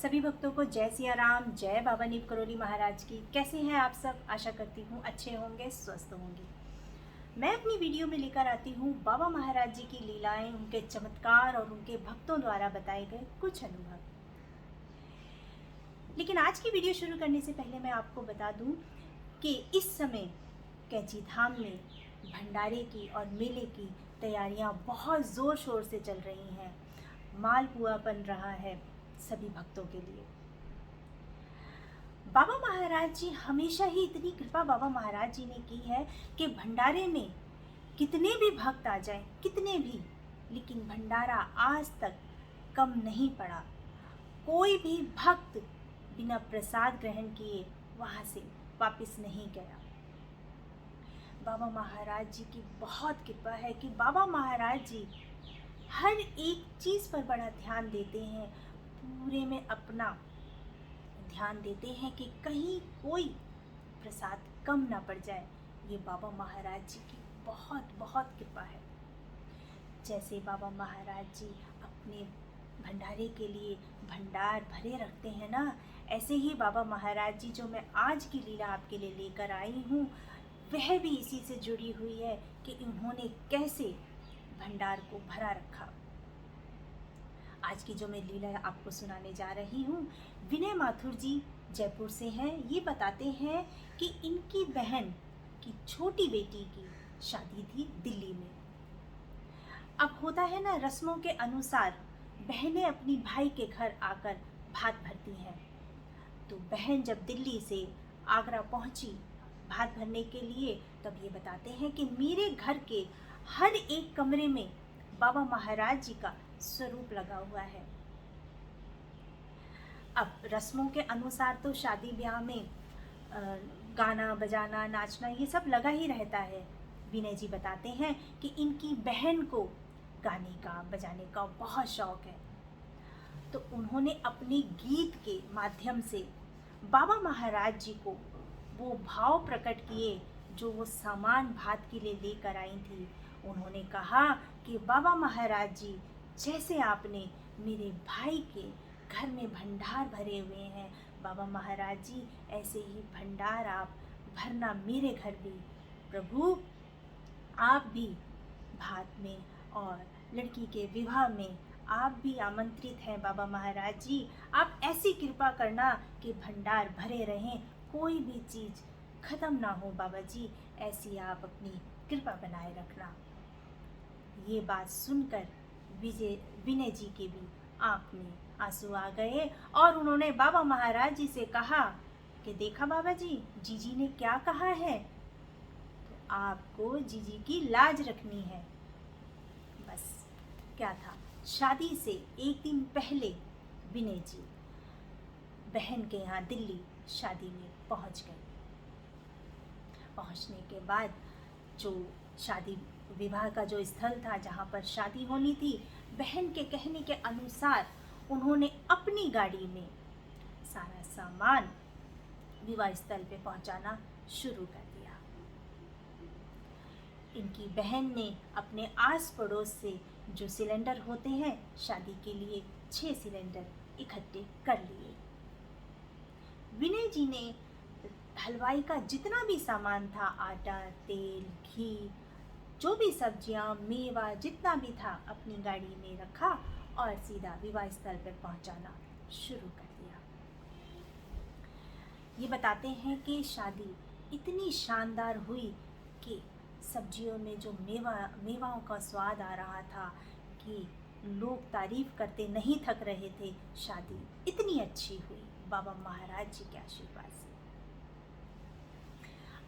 सभी भक्तों को जय सिया राम, जय बाबा नीम करोली महाराज की। कैसे हैं आप सब? आशा करती हूँ अच्छे होंगे, स्वस्थ होंगे। मैं अपनी वीडियो में लेकर आती हूँ बाबा महाराज जी की लीलाएं, उनके चमत्कार और उनके भक्तों द्वारा बताए गए कुछ अनुभव। लेकिन आज की वीडियो शुरू करने से पहले मैं आपको बता दूं कि इस समय कैंची धाम में भंडारे की और मेले की तैयारियां बहुत ज़ोर शोर से चल रही हैं। मालपुआ बन रहा है सभी भक्तों के लिए। बाबा महाराज जी हमेशा ही इतनी कृपा बाबा महाराज जी ने की है कि भंडारे में कितने भी भक्त आ जाएं, कितने भी, लेकिन भंडारा आज तक कम नहीं पड़ा। कोई भी भक्त बिना प्रसाद ग्रहण किए वहाँ से वापस नहीं गया। बाबा महाराज जी की बहुत कृपा है कि बाबा महाराज जी हर एक चीज़ पर बड़ा ध्यान देते हैं, पूरे में अपना ध्यान देते हैं कि कहीं कोई प्रसाद कम ना पड़ जाए। ये बाबा महाराज जी की बहुत बहुत कृपा है। जैसे बाबा महाराज जी अपने भंडारे के लिए भंडार भरे रखते हैं ना, ऐसे ही बाबा महाराज जी जो मैं आज की लीला आपके लिए लेकर आई हूँ, वह भी इसी से जुड़ी हुई है कि उन्होंने कैसे भंडार को भरा रखा। आज की जो मैं लीला आपको सुनाने जा रही हूँ, विनय माथुर जी जयपुर से हैं। ये बताते हैं कि इनकी बहन की छोटी बेटी की शादी थी दिल्ली में। अब होता है ना, रस्मों के अनुसार बहनें अपनी भाई के घर आकर भात भरती हैं। तो बहन जब दिल्ली से आगरा पहुंची भात भरने के लिए, तब ये बताते हैं कि मेरे घर के हर एक कमरे में बाबा महाराज जी का स्वरूप लगा हुआ है। अब रस्मों के अनुसार तो शादी ब्याह में गाना बजाना नाचना ये सब लगा ही रहता है। विनय जी बताते हैं कि इनकी बहन को गाने का बजाने का बहुत शौक है। तो उन्होंने अपने गीत के माध्यम से बाबा महाराज जी को वो भाव प्रकट किए जो वो सामान भात के लिए लेकर आई थी। उन्होंने कहा कि बाबा महाराज जी, जैसे आपने मेरे भाई के घर में भंडार भरे हुए हैं, बाबा महाराज जी ऐसे ही भंडार आप भरना मेरे घर भी। प्रभु, आप भी भात में और लड़की के विवाह में आप भी आमंत्रित हैं। बाबा महाराज जी, आप ऐसी कृपा करना कि भंडार भरे रहें, कोई भी चीज़ खत्म ना हो। बाबा जी, ऐसी आप अपनी कृपा बनाए रखना। ये बात सुनकर विनय जी के भी आँख में आंसू आ गए और उन्होंने बाबा महाराज जी से कहा कि देखा बाबा जी, जीजी ने क्या कहा है, तो आपको जीजी की लाज रखनी है। बस क्या था, शादी से एक दिन पहले विनय जी बहन के यहाँ दिल्ली शादी में पहुँच गए। पहुँचने के बाद जो शादी विवाह का जो स्थल था जहाँ पर शादी होनी थी, बहन के कहने के अनुसार उन्होंने अपनी गाड़ी में सारा सामान विवाह स्थल पे पहुँचाना शुरू कर दिया। इनकी बहन ने अपने आस पड़ोस से जो सिलेंडर होते हैं शादी के लिए, 6 सिलेंडर इकट्ठे कर लिए। विनय जी ने हलवाई का जितना भी सामान था, आटा, तेल, घी, जो भी सब्जियां, मेवा जितना भी था, अपनी गाड़ी में रखा और सीधा विवाह स्थल पर पहुंचाना शुरू कर दिया। ये बताते हैं कि शादी इतनी शानदार हुई कि सब्जियों में जो मेवाओं का स्वाद आ रहा था कि लोग तारीफ करते नहीं थक रहे थे। शादी इतनी अच्छी हुई बाबा महाराज जी के आशीर्वाद से।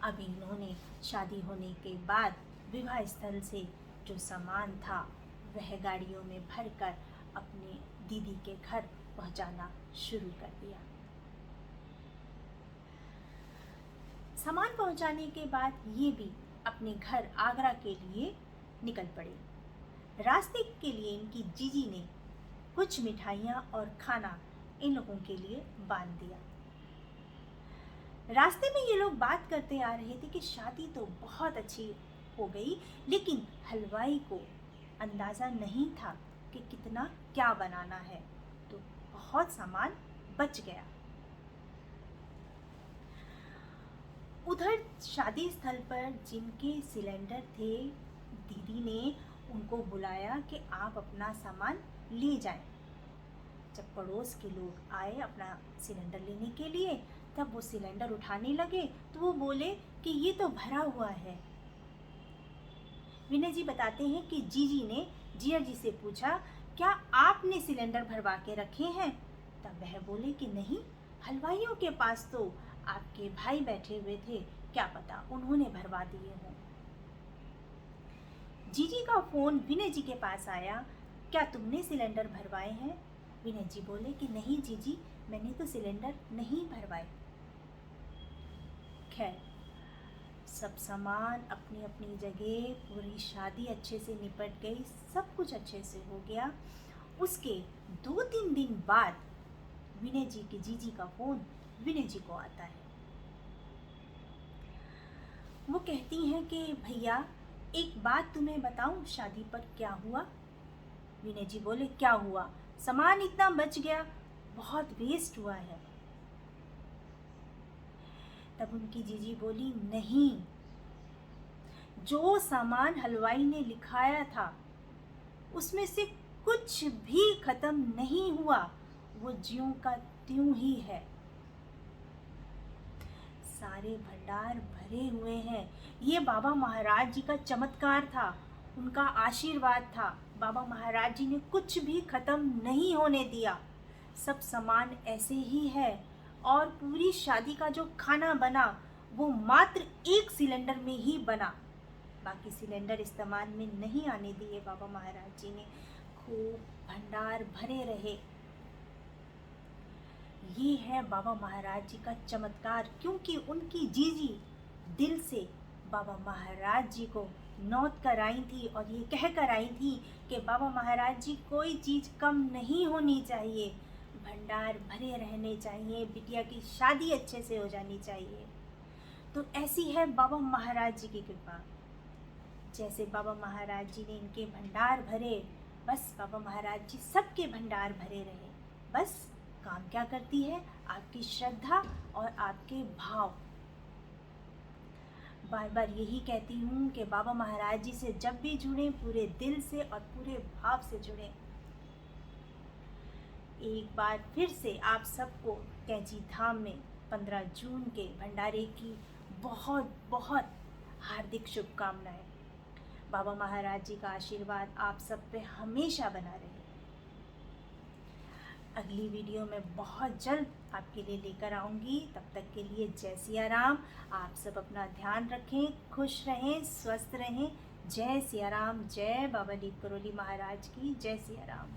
अब इन्होंने शादी होने के बाद विवाह स्थल से जो सामान था वह गाड़ियों में भरकर अपने दीदी के घर पहुंचाना शुरू कर दिया। सामान पहुंचाने के बाद ये भी अपने घर आगरा के लिए निकल पड़े। रास्ते के लिए इनकी जीजी ने कुछ मिठाइयाँ और खाना इन लोगों के लिए बांध दिया। रास्ते में ये लोग बात करते आ रहे थे कि शादी तो बहुत अच्छी हो गई, लेकिन हलवाई को अंदाज़ा नहीं था कि कितना क्या बनाना है, तो बहुत सामान बच गया। उधर शादी स्थल पर जिनके सिलेंडर थे, दीदी ने उनको बुलाया कि आप अपना सामान ले जाएं। जब पड़ोस के लोग आए अपना सिलेंडर लेने के लिए, तब वो सिलेंडर उठाने लगे तो वो बोले कि ये तो भरा हुआ है। विनय जी बताते हैं कि जीजी ने जिया जी से पूछा, क्या आपने सिलेंडर भरवा के रखे हैं? तब वह बोले कि नहीं, हलवाइयों के पास तो आपके भाई बैठे हुए थे, क्या पता उन्होंने भरवा दिए हों। जीजी का फोन विनय जी के पास आया, क्या तुमने सिलेंडर भरवाए हैं? विनय जी बोले कि नहीं जीजी, मैंने तो सिलेंडर नहीं भरवाए। खैर, सब सामान अपनी अपनी जगह, पूरी शादी अच्छे से निपट गई, सब कुछ अच्छे से हो गया। उसके 2-3 दिन बाद विनय जी की जीजी का फोन विनय जी को आता है। वो कहती हैं कि भैया एक बात तुम्हें बताऊं, शादी पर क्या हुआ? विनय जी बोले क्या हुआ? सामान इतना बच गया, बहुत वेस्ट हुआ है। तब उनकी जीजी बोली नहीं, जो सामान हलवाई ने लिखाया था उसमें से कुछ भी खत्म नहीं हुआ, वो ज्यों का त्यों ही है। सारे भंडार भरे हुए हैं। ये बाबा महाराज जी का चमत्कार था, उनका आशीर्वाद था। बाबा महाराज जी ने कुछ भी खत्म नहीं होने दिया, सब सामान ऐसे ही है। और पूरी शादी का जो खाना बना वो मात्र 1 सिलेंडर में ही बना, बाकी सिलेंडर इस्तेमाल में नहीं आने दिए बाबा महाराज जी ने। खूब भंडार भरे रहे। ये है बाबा महाराज जी का चमत्कार, क्योंकि उनकी जीजी दिल से बाबा महाराज जी को नौत कर आई थी और ये कह कर आई थी कि बाबा महाराज जी कोई चीज़ कम नहीं होनी चाहिए, भंडार भरे रहने चाहिए, बिटिया की शादी अच्छे से हो जानी चाहिए। तो ऐसी है बाबा महाराज जी की कृपा। जैसे बाबा महाराज जी ने इनके भंडार भरे, बस बाबा महाराज जी सबके भंडार भरे रहे। बस काम क्या करती है? आपकी श्रद्धा और आपके भाव। बार बार यही कहती हूँ कि बाबा महाराज जी से जब भी जुड़ें, पूरे दिल से और पूरे भाव से जुड़ें। एक बार फिर से आप सबको कैंची धाम में 15 जून के भंडारे की बहुत बहुत हार्दिक शुभकामनाएं। बाबा महाराज जी का आशीर्वाद आप सब पे हमेशा बना रहे। अगली वीडियो में बहुत जल्द आपके लिए लेकर आऊँगी। तब तक के लिए जय सिया राम। आप सब अपना ध्यान रखें, खुश रहें, स्वस्थ रहें। जय सिया राम। जय बाबा लीप करोली महाराज की। जय सिया राम।